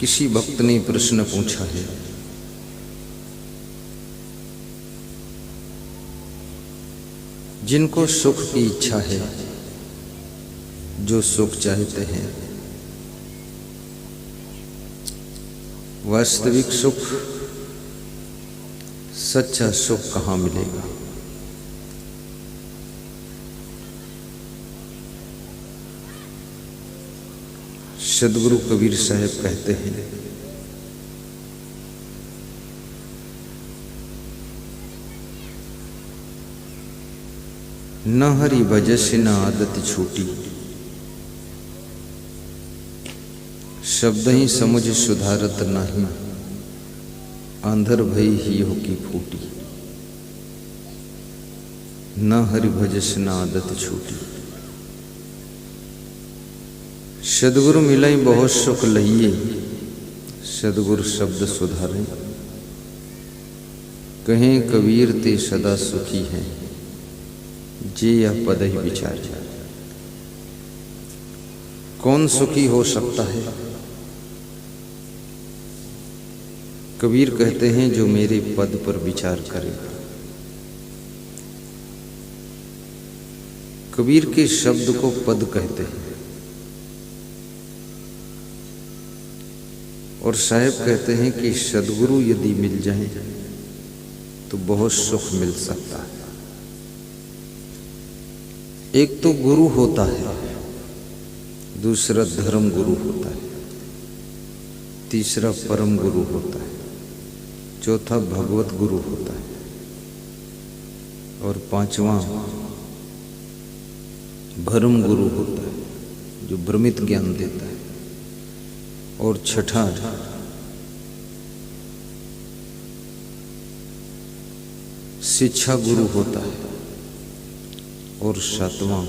किसी भक्त ने प्रश्न पूछा है, जिनको सुख की इच्छा है, जो सुख चाहते हैं, वास्तविक सुख, सच्चा सुख कहाँ मिलेगा? सदगुरु कबीर साहब कहते हैं, न हरि भजस न आदत छूटी, शब्द ही समुझ सुधारत नहीं, आंधर भई ही हो की फूटी। न हरि भजस न आदत छूटी। सदगुरु मिलाई बहुत सुख लहिए, सदगुरु शब्द सुधारे, कहें कबीर ते सदा सुखी है, जे यह पद ही विचार। कौन सुखी हो सकता है? कबीर कहते हैं, जो मेरे पद पर विचार करेगा। कबीर के शब्द को पद कहते हैं और साहब कहते हैं कि सदगुरु यदि मिल जाए तो बहुत सुख मिल सकता है। एक तो गुरु होता है, दूसरा धर्म गुरु होता है, तीसरा परम गुरु होता है, चौथा भगवत गुरु होता है और पांचवा भ्रम गुरु होता है, जो भ्रमित ज्ञान देता है, और छठा शिक्षा गुरु होता है और सातवां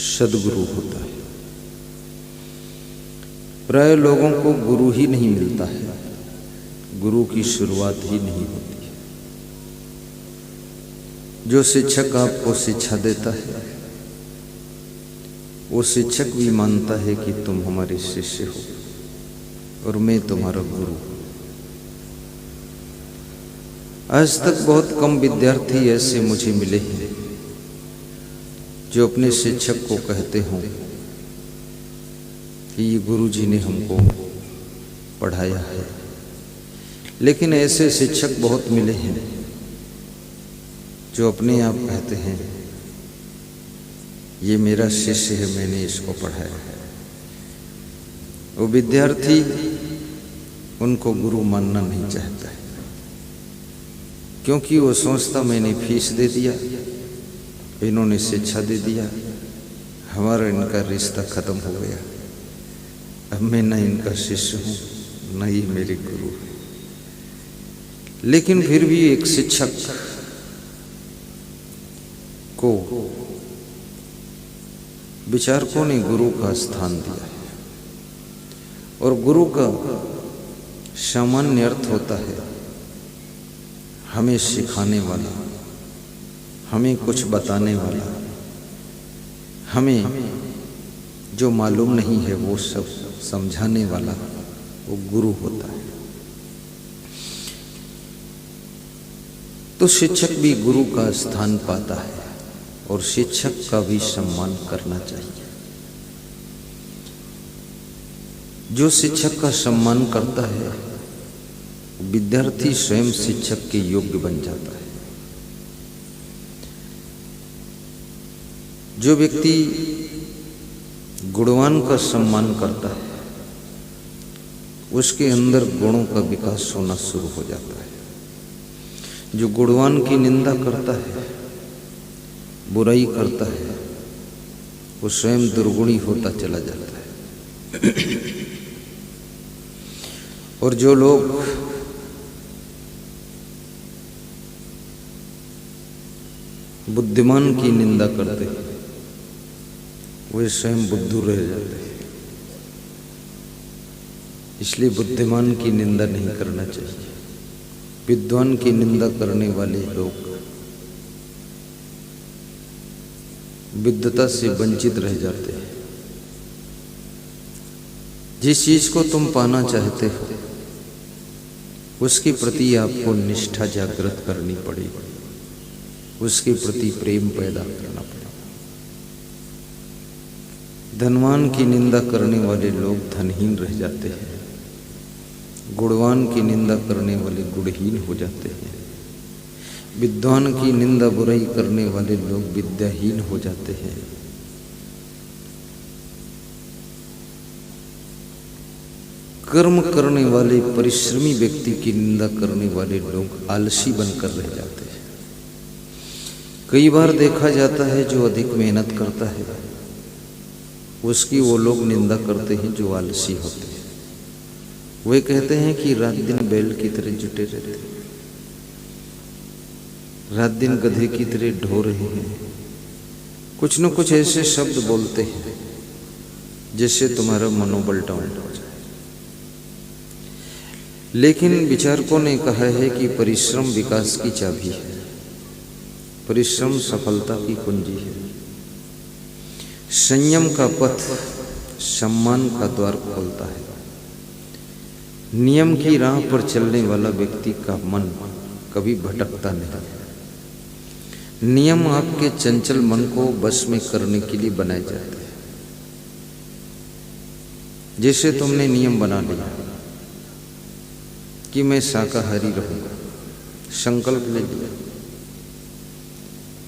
सदगुरु होता है। प्राय लोगों को गुरु ही नहीं मिलता है, गुरु की शुरुआत ही नहीं होती है। जो शिक्षक आपको शिक्षा देता है, वो शिक्षक भी मानता है कि तुम हमारे शिष्य हो और मैं तुम्हारा गुरु। आज तक बहुत कम विद्यार्थी ऐसे मुझे मिले हैं जो अपने शिक्षक को कहते हों कि ये गुरुजी ने हमको पढ़ाया है। लेकिन ऐसे शिक्षक बहुत मिले हैं जो अपने आप कहते हैं, ये मेरा शिष्य है, मैंने इसको पढ़ाया है। वो विद्यार्थी उनको गुरु मानना नहीं चाहता है, क्योंकि वो सोचता मैंने फीस दे दिया, इन्होंने शिक्षा दे दिया, हमारा इनका रिश्ता खत्म हो गया, अब मैं न इनका शिष्य हूँ न ये मेरे गुरु है। लेकिन फिर भी एक शिक्षक को विचारकों ने गुरु का स्थान दिया है और गुरु का सामान्य अर्थ होता है हमें सिखाने वाला, हमें कुछ बताने वाला, हमें जो मालूम नहीं है वो सब समझाने वाला, वो गुरु होता है। तो शिक्षक भी गुरु का स्थान पाता है और शिक्षक का भी सम्मान करना चाहिए। जो शिक्षक का सम्मान करता है, विद्यार्थी स्वयं शिक्षक के योग्य बन जाता है। जो व्यक्ति गुणवान का सम्मान करता है, उसके अंदर गुणों का विकास होना शुरू हो जाता है। जो गुणवान की निंदा करता है, बुराई करता है, वो स्वयं दुर्गुणी होता चला जाता है। और जो लोग बुद्धिमान की निंदा करते हैं, वे स्वयं बुद्धू रह जाते हैं। इसलिए बुद्धिमान की निंदा नहीं करना चाहिए। विद्वान की निंदा करने वाले लोग विद्वता से वंचित रह जाते हैं जिस चीज को तुम पाना चाहते हो उसके प्रति आपको निष्ठा जागृत करनी पड़ेगी, उसके प्रति प्रेम पैदा करना पड़ेगा। धनवान की निंदा करने वाले लोग धनहीन रह जाते हैं, गुणवान की निंदा करने वाले गुणहीन हो जाते हैं, विद्वान की निंदा बुराई करने वाले लोग विद्याहीन हो जाते हैं। कर्म करने वाले परिश्रमी व्यक्ति की निंदा करने वाले लोग आलसी बनकर रह जाते हैं। कई बार देखा जाता है जो अधिक मेहनत करता है उसकी वो लोग निंदा करते हैं जो आलसी होते हैं। वे कहते हैं कि रात दिन बैल की तरह जुटे रहते हैं, रात दिन गधे की तरह ढो रहे हैं, कुछ न कुछ ऐसे शब्द बोलते हैं जिससे तुम्हारा मनोबल डाउन हो जाए। लेकिन विचारकों ने कहा है कि परिश्रम विकास की चाबी है, परिश्रम सफलता की कुंजी है। संयम का पथ सम्मान का द्वार खोलता है। नियम की राह पर चलने वाला व्यक्ति का मन कभी भटकता नहीं। नियम आपके चंचल मन को बस में करने के लिए बनाए जाते हैं। जैसे तुमने नियम बना लिया कि मैं शाकाहारी रहूंगा, संकल्प ले लिया,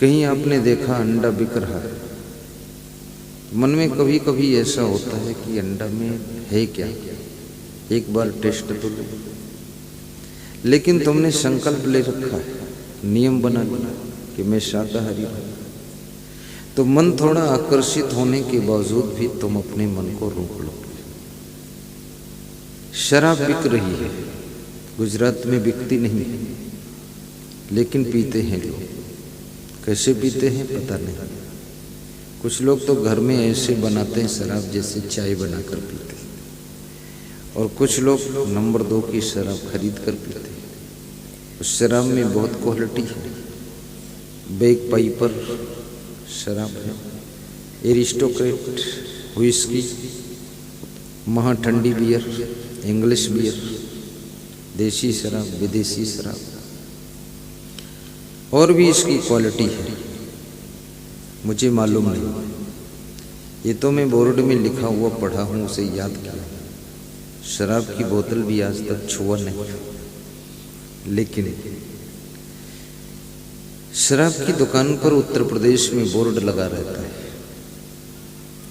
कहीं आपने देखा अंडा बिक रहा है, मन में कभी कभी ऐसा होता है कि अंडा में है क्या, एक बार टेस्ट तो ले। लेकिन तुमने संकल्प ले रखा है, नियम बना लिया कि मैं शाकाहारी हूं, तो मन थोड़ा आकर्षित होने के बावजूद भी तुम अपने मन को रोक लो। शराब बिक रही है, गुजरात में बिकती नहीं, लेकिन पीते हैं लोग। कैसे पीते हैं पता नहीं। कुछ लोग तो घर में ऐसे बनाते हैं शराब जैसे चाय बनाकर पीते हैं, और कुछ लोग नंबर 2 की शराब खरीद कर पीते हैं। उस शराब में बहुत क्वालिटी है। बैग पाइपर शराब है, एरिस्टोक्रेट व्हिस्की, महा ठंडी बियर, इंग्लिश बियर, देसी शराब, विदेशी शराब, और भी इसकी क्वालिटी है, मुझे मालूम नहीं। ये तो मैं बोर्ड में लिखा हुआ पढ़ा हूँ, उसे याद किया। शराब की बोतल भी आज तक छुआ नहीं। लेकिन शराब की दुकान पर उत्तर प्रदेश में बोर्ड लगा रहता है,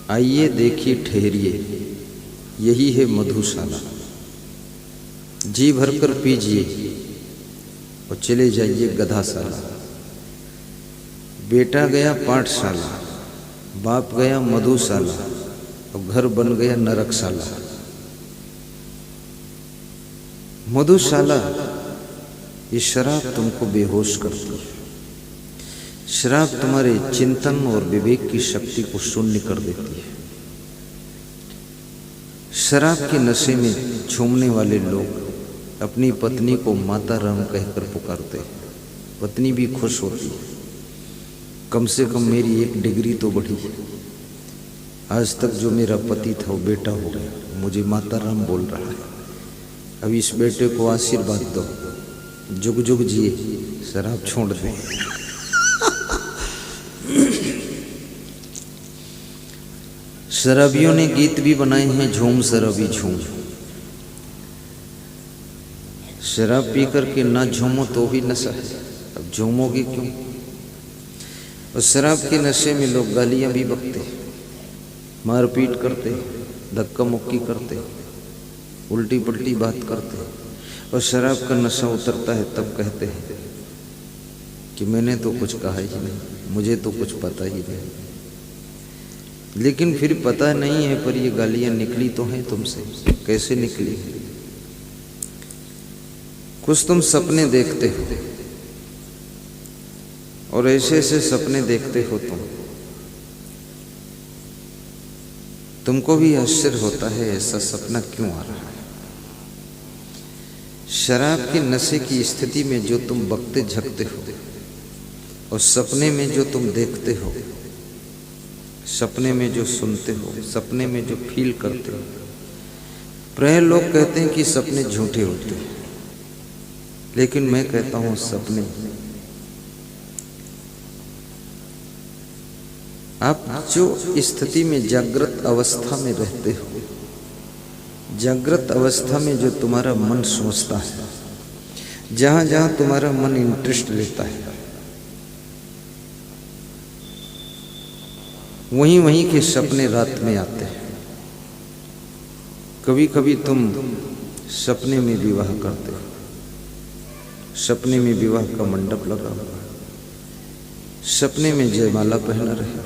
आइए देखिए ठहरिए, यही है मधुशाला, जी भरकर पीजिए और चले जाइए गधाशाला। बेटा गया पाठशाला, बाप गया मधुशाला, और घर बन गया नरकशाला। मधुशाला, ये शराब तुमको बेहोश करती है। शराब तुम्हारे चिंतन और विवेक की शक्ति को शून्य कर देती है। शराब के नशे में झूमने वाले लोग अपनी पत्नी को माता राम कहकर पुकारते हैं। पत्नी भी खुश होती है, कम से कम मेरी 1 डिग्री तो बढ़ी। आज तक जो मेरा पति था वो बेटा हो गया, मुझे माता राम बोल रहा है। अब इस बेटे को आशीर्वाद दो, जुग जुग जिए, शराब छोड़ दे। शराबियों ने गीत भी बनाए हैं, झूम शराबी झूम। शराब पी करके ना झूमो तो भी नशा है, अब झूमोगे क्यों? और शराब के नशे में लोग गालियां भी बकते, मारपीट करते, धक्का मुक्की करते, उल्टी पल्टी बात करते। और शराब का नशा उतरता है तब कहते हैं कि मैंने तो कुछ कहा ही नहीं, मुझे तो कुछ पता ही नहीं। लेकिन फिर पता नहीं है, पर ये गालियां निकली तो हैं तुमसे। कैसे निकली? कुछ तुम सपने देखते हो, और ऐसे ऐसे सपने देखते हो तुमको भी आश्चर्य होता है ऐसा सपना क्यों आ रहा है। शराब के नशे की स्थिति में जो तुम बकते झकते हो, और सपने में जो तुम देखते हो, सपने में जो सुनते हो, सपने में जो फील करते हो, प्राय लोग कहते हैं कि सपने झूठे होते हैं, लेकिन मैं कहता हूं सपने, आप जो स्थिति में जागृत अवस्था में रहते हो, जागृत अवस्था में जो तुम्हारा मन सोचता है, जहां जहां तुम्हारा मन इंटरेस्ट लेता है, वहीं वहीं के सपने रात में आते हैं। कभी कभी तुम सपने में विवाह करते हो, सपने में विवाह का मंडप लगा हुआ, सपने में जयमाला पहना रहे हो,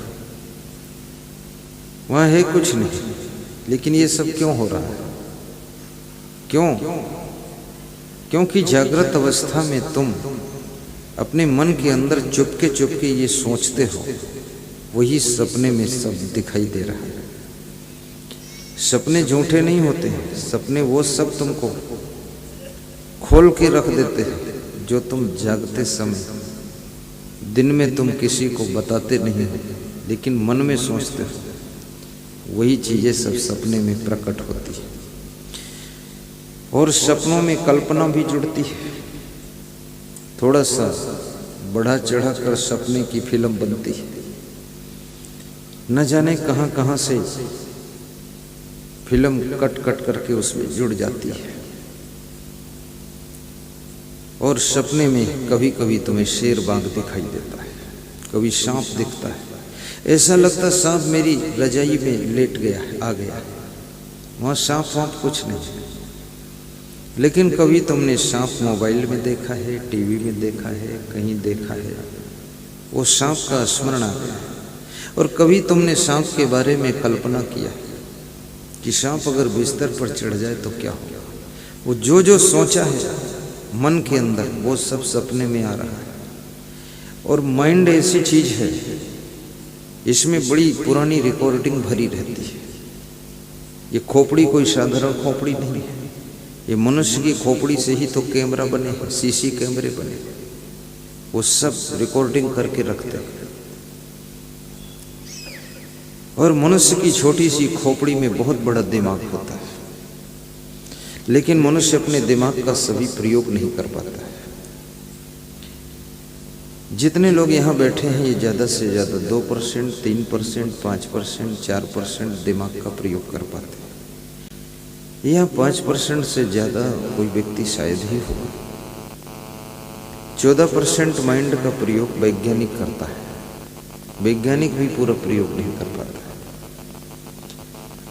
वहां है कुछ नहीं, लेकिन ये सब क्यों हो रहा है? क्यों? क्योंकि जागृत अवस्था में तुम अपने मन के अंदर चुपके चुपके ये सोचते हो, वही सपने में सब दिखाई दे रहा है। सपने झूठे नहीं होते हैं, सपने वो सब तुमको खोल के रख देते हैं जो तुम जागते समय, दिन में तुम किसी को बताते नहीं हो, लेकिन मन में सोचते हो, वही चीजें सब सपने में प्रकट होती है। और सपनों में कल्पना भी जुड़ती है, थोड़ा सा बढ़ा चढ़ा कर सपने की फिल्म बनती है, न जाने कहां कहां से फिल्म कट कट करके उसमें जुड़ जाती है। और सपने में कभी कभी तुम्हें शेर बाघ दिखाई देता है, कभी सांप दिखता है, ऐसा लगता सांप मेरी रजाई में लेट गया है, आ गया। वहां सांप वाप कुछ नहीं, लेकिन कभी तुमने सांप मोबाइल में देखा है, टीवी में देखा है, कहीं देखा है, वो सांप का स्मरण आ गया। और कभी तुमने सांप के बारे में कल्पना किया कि सांप अगर बिस्तर पर चढ़ जाए तो क्या होगा। वो जो जो सोचा है मन के अंदर, वो सब सपने में आ रहा है। और माइंड ऐसी चीज है, इसमें बड़ी पुरानी रिकॉर्डिंग भरी रहती है। ये खोपड़ी कोई साधारण खोपड़ी नहीं है, ये मनुष्य की खोपड़ी से ही तो कैमरा बने हैं, सीसी कैमरे बने, वो सब रिकॉर्डिंग करके रखते हैं। और मनुष्य की छोटी सी खोपड़ी में बहुत बड़ा दिमाग होता है, लेकिन मनुष्य अपने दिमाग का सभी प्रयोग नहीं कर पाता है। जितने लोग यहाँ बैठे हैं, ये ज़्यादा से ज़्यादा 2%, 3%, 5%, 4% दिमाग का प्रयोग कर पाते हैं। यहाँ 5% से ज़्यादा कोई व्यक्ति शायद ही होगा। 14% माइंड का प्रयोग वैज्ञानिक करता है, वैज्ञानिक भी पूरा प्रयोग नहीं कर पाता है।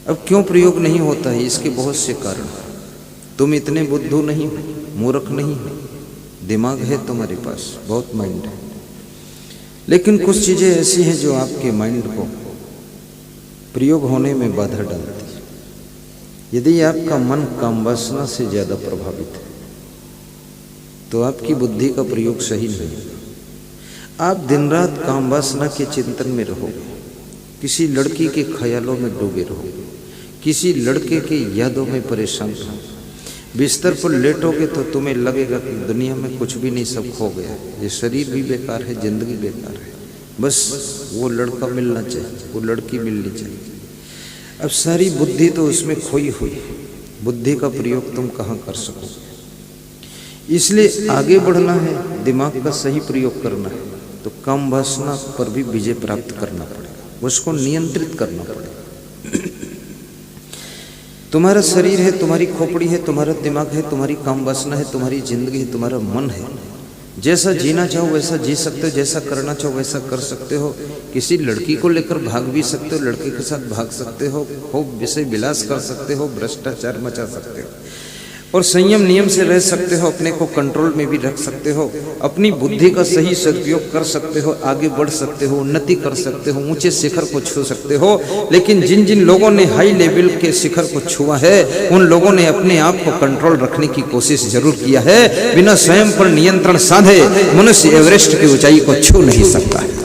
अब क्यों प्रयोग नहीं होता है? इसके बहुत से कारण। तुम इतने बुद्धू नहीं हो, मूर्ख नहीं हो, दिमाग है तुम्हारे पास, बहुत माइंड है, लेकिन कुछ चीजें ऐसी हैं जो आपके माइंड को प्रयोग होने में बाधा डालती है। यदि आपका मन काम वासना से ज्यादा प्रभावित है तो आपकी बुद्धि का प्रयोग सही नहीं होगा। आप दिन रात काम वासना के चिंतन में रहोगे, किसी लड़की के ख्यालों में डूबे रहोगे, किसी लड़के की यादों में परेशान रहोगे। बिस्तर पर लेटोगे तो तुम्हें लगेगा कि दुनिया में कुछ भी नहीं, सब खो गया, ये शरीर भी बेकार है, जिंदगी बेकार है, बस वो लड़का मिलना चाहिए, वो लड़की मिलनी चाहिए। अब सारी बुद्धि तो उसमें खोई हुई है, बुद्धि का प्रयोग तुम कहाँ कर सकोगे? इसलिए आगे बढ़ना है, दिमाग का सही प्रयोग करना है, तो काम वासना पर भी विजय प्राप्त करना पड़ेगा, उसको नियंत्रित करना पड़ेगा। तुम्हारा शरीर है, तुम्हारी खोपड़ी है, तुम्हारा दिमाग है, तुम्हारी काम वासना है, तुम्हारी जिंदगी है, तुम्हारा मन है। जैसा जीना चाहो वैसा जी सकते हो, जैसा करना चाहो वैसा कर सकते हो। किसी लड़की को लेकर भाग भी सकते हो, लड़के के साथ भाग सकते हो, खूब विषय विलास कर सकते हो, भ्रष्टाचार मचा सकते हो, और संयम नियम से रह सकते हो, अपने को कंट्रोल में भी रख सकते हो, अपनी बुद्धि का सही सदुपयोग कर सकते हो, आगे बढ़ सकते हो, उन्नति कर सकते हो, ऊंचे शिखर को छू सकते हो। लेकिन जिन जिन लोगों ने हाई लेवल के शिखर को छुआ है, उन लोगों ने अपने आप को कंट्रोल रखने की कोशिश जरूर किया है। बिना स्वयं पर नियंत्रण साधे मनुष्य एवरेस्ट की ऊंचाई को छू नहीं सकता है।